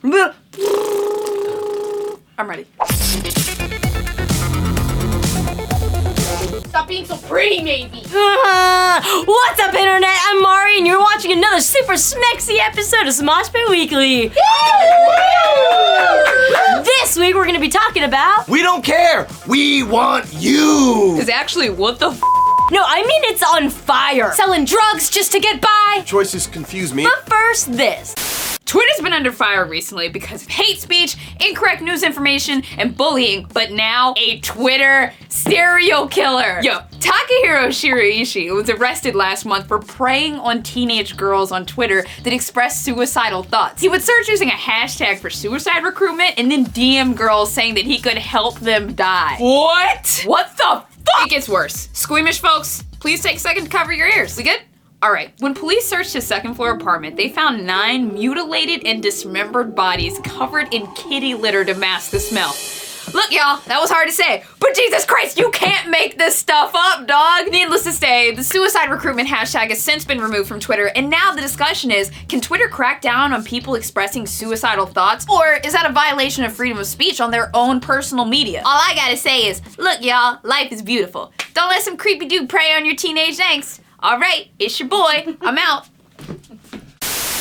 I'm ready. Stop being so pretty, maybe. What's up, Internet? I'm Mari, and you're watching another super smexy episode of Smosh Pit Weekly. This week, we're going to be talking about... We don't care! We want you! Because actually, what the f***? No, I mean it's on fire. Selling drugs just to get by. Choices confuse me. But first, this. Twitter's been under fire recently because of hate speech, incorrect news information, and bullying, but now a Twitter serial killer. Yo, Takahiro Shiraishi was arrested last month for preying on teenage girls on Twitter that expressed suicidal thoughts. He would search using a hashtag for suicide recruitment and then DM girls saying that he could help them die. What? What the fuck? It gets worse. Squeamish folks, please take a second to cover your ears. We good? Alright, when police searched his second floor apartment, they found 9 mutilated and dismembered bodies covered in kitty litter to mask the smell. Look, y'all, that was hard to say, but Jesus Christ, you can't make this stuff up, dog! Needless to say, the suicide recruitment hashtag has since been removed from Twitter, and now the discussion is, can Twitter crack down on people expressing suicidal thoughts, or is that a violation of freedom of speech on their own personal media? All I gotta say is, look, y'all, life is beautiful. Don't let some creepy dude prey on your teenage angst. All right, it's your boy. I'm out.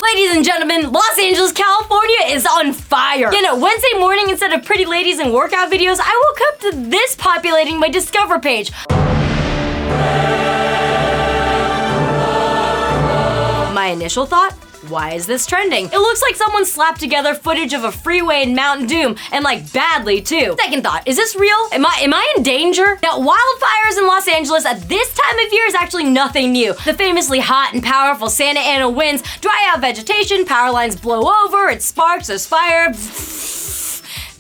Ladies and gentlemen, Los Angeles, California is on fire. You know, Wednesday morning, instead of pretty ladies and workout videos, I woke up to this populating my Discover page. My initial thought? Why is this trending? It looks like someone slapped together footage of a freeway in Mountain Doom, and like badly too. Second thought, is this real? Am I in danger? Now, wildfires in Los Angeles at this time of year is actually nothing new. The famously hot and powerful Santa Ana winds dry out vegetation, power lines blow over, it sparks, there's fire.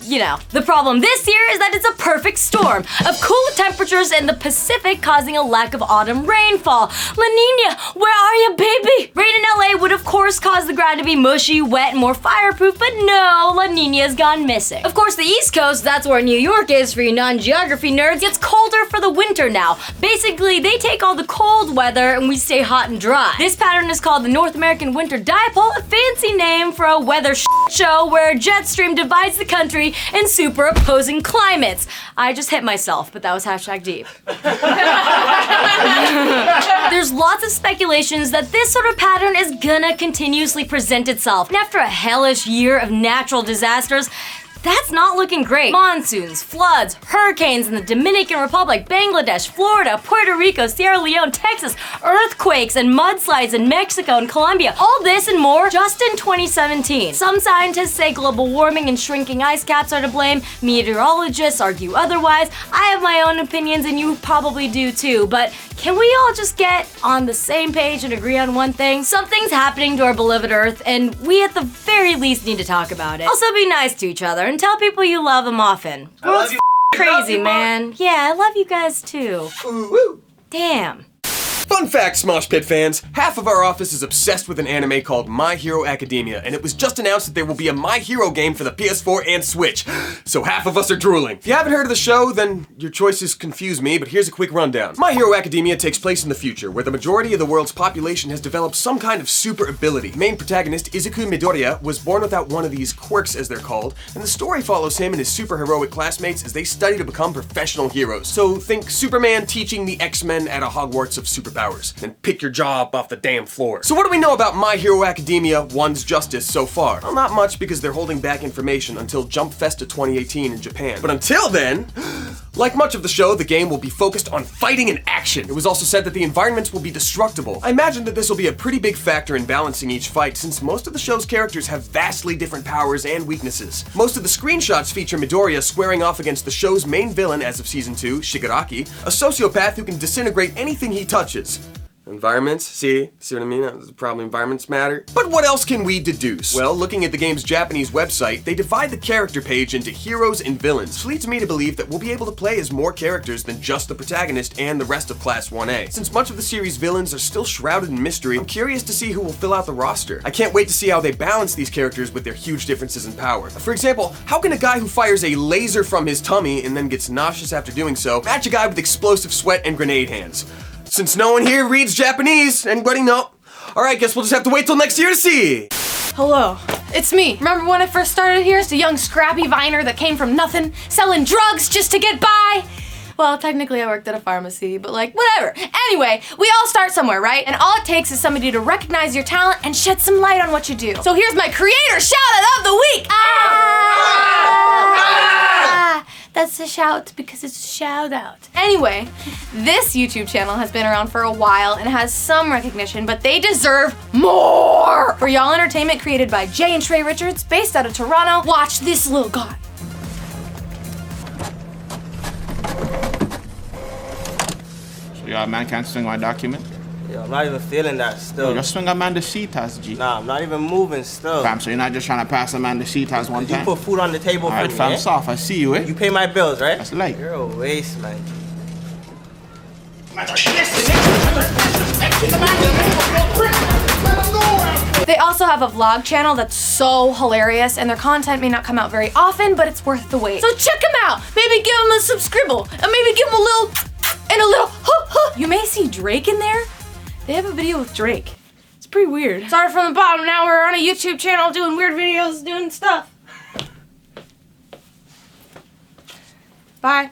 You know, the problem this year is that it's a perfect storm of cool temperatures in the Pacific causing a lack of autumn rainfall. La Nina, where are you, baby? Rain in LA would of course cause the ground to be mushy, wet, and more fireproof, but no, La Nina's gone missing. Of course, the East Coast, that's where New York is for you non-geography nerds, gets colder for the winter now. Basically, they take all the cold weather and we stay hot and dry. This pattern is called the North American Winter Dipole, a fancy name for a weather show where a jet stream divides the country in super opposing climates. I just hit myself, but that was hashtag deep. There's lots of speculations that this sort of pattern is gonna continuously present itself. And after a hellish year of natural disasters, that's not looking great. Monsoons, floods, hurricanes in the Dominican Republic, Bangladesh, Florida, Puerto Rico, Sierra Leone, Texas, earthquakes and mudslides in Mexico and Colombia. All this and more just in 2017. Some scientists say global warming and shrinking ice caps are to blame. Meteorologists argue otherwise. I have my own opinions and you probably do too, but can we all just get on the same page and agree on one thing? Something's happening to our beloved Earth and we at the very least need to talk about it. Also be nice to each other and tell people you love them often. World's crazy, man. Yeah, I love you guys too. Woo. Damn. Fun fact, Smosh Pit fans, half of our office is obsessed with an anime called My Hero Academia, and it was just announced that there will be a My Hero game for the PS4 and Switch, so half of us are drooling. If you haven't heard of the show, then your choices confuse me, but here's a quick rundown. My Hero Academia takes place in the future, where the majority of the world's population has developed some kind of super ability. Main protagonist, Izuku Midoriya, was born without one of these quirks, as they're called, and the story follows him and his super-heroic classmates as they study to become professional heroes. So think Superman teaching the X-Men at a Hogwarts of superpowers. And pick your jaw up off the damn floor. So what do we know about My Hero Academia 1's Justice so far? Well, not much because they're holding back information until Jump Festa 2018 in Japan. But until then, like much of the show, the game will be focused on fighting and action. It was also said that the environments will be destructible. I imagine that this will be a pretty big factor in balancing each fight since most of the show's characters have vastly different powers and weaknesses. Most of the screenshots feature Midoriya squaring off against the show's main villain as of season 2, Shigaraki, a sociopath who can disintegrate anything he touches. Environments, see what I mean? Probably environments matter. But what else can we deduce? Well, looking at the game's Japanese website, they divide the character page into heroes and villains, which leads me to believe that we'll be able to play as more characters than just the protagonist and the rest of Class 1A. Since much of the series' villains are still shrouded in mystery, I'm curious to see who will fill out the roster. I can't wait to see how they balance these characters with their huge differences in power. For example, how can a guy who fires a laser from his tummy and then gets nauseous after doing so match a guy with explosive sweat and grenade hands? Since no one here reads Japanese, anybody know? Alright, guess we'll just have to wait till next year to see. Hello, It's me. Remember when I first started here? It's a young scrappy viner that came from nothing, selling drugs just to get by. Well, technically I worked at a pharmacy, but like, whatever. Anyway, we all start somewhere, right? And all it takes is somebody to recognize your talent and shed some light on what you do. So here's my creator shout-out of the week. That's a shout because it's a shout out. Anyway, this YouTube channel has been around for a while and has some recognition, but they deserve more. For y'all entertainment created by Jay and Trey Richards, based out of Toronto, watch this little guy. So your man can't swing my document? Yo, I'm not even feeling that still. Yo, just swing a man the sheet as G. Nah, I'm not even moving still. Fam, so you're not just trying to pass a man the sheet as one You time? put food on the table for Alright, me, fam, eh? soft. I see you, eh? You pay my bills, right? That's light. You're a waste, man. They also have a vlog channel that's so hilarious, and their content may not come out very often, but it's worth the wait. So check them out. Maybe give them a subscribble, and maybe give them a little and a little You may see Drake in there. They have a video with Drake. It's pretty weird. Started from the bottom, now we're on a YouTube channel doing weird videos, doing stuff. Bye.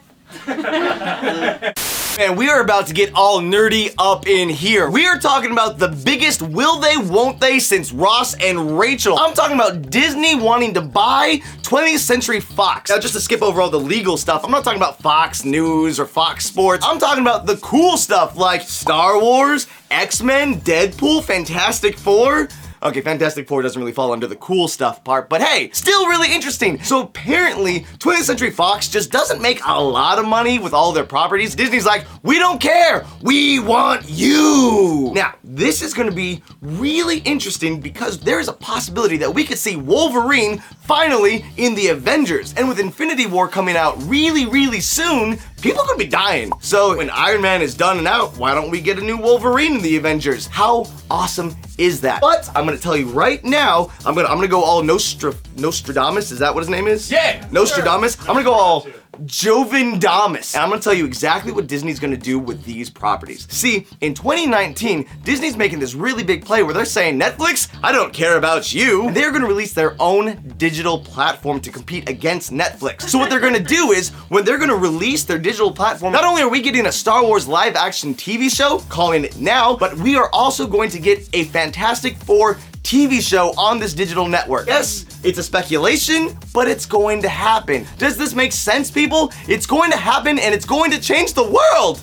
Man, we are about to get all nerdy up in here. We are talking about the biggest will they, won't they since Ross and Rachel. I'm talking about Disney wanting to buy 20th Century Fox. Now, just to skip over all the legal stuff, I'm not talking about Fox News or Fox Sports. I'm talking about the cool stuff like Star Wars, X-Men, Deadpool, Fantastic Four. Okay, Fantastic Four doesn't really fall under the cool stuff part, but hey, still really interesting. So apparently, 20th Century Fox just doesn't make a lot of money with all their properties. Disney's like, we don't care, we want you. Now, this is gonna be really interesting because there's a possibility that we could see Wolverine finally in the Avengers. And with Infinity War coming out really, really soon, people are gonna be dying. So when Iron Man is done and out, why don't we get a new Wolverine in the Avengers? How awesome is that? But I'm gonna tell you right now, I'm gonna go all Nostradamus, is that what his name is? Yeah. Nostradamus. I'm gonna go all Jovindamus. And I'm gonna tell you exactly what Disney's gonna do with these properties. See, in 2019, Disney's making this really big play where they're saying, Netflix, I don't care about you. And they're gonna release their own digital platform to compete against Netflix. So what they're gonna do is, when they're gonna release their digital platform, not only are we getting a Star Wars live action TV show, calling it now, but we are also going to get a Fantastic Four TV show on this digital network. Yes, it's a speculation, but it's going to happen. Does this make sense, people? It's going to happen and it's going to change the world.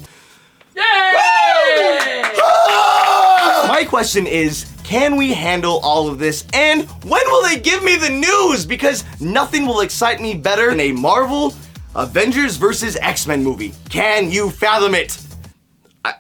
Yay! My question is, can we handle all of this? And when will they give me the news? Because nothing will excite me better than a Marvel Avengers vs. X-Men movie. Can you fathom it?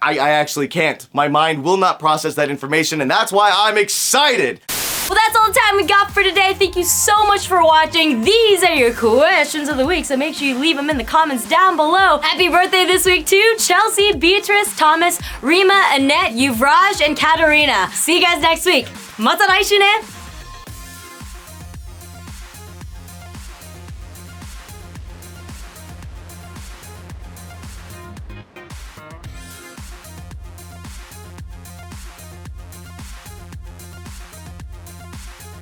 I actually can't. My mind will not process that information, and that's why I'm excited. Well, that's all the time we got for today. Thank you so much for watching. These are your questions of the week, so make sure you leave them in the comments down below. Happy birthday this week to Chelsea, Beatrice, Thomas, Rima, Annette, Yuvraj, and Katarina. See you guys next week. Mata raishu ne!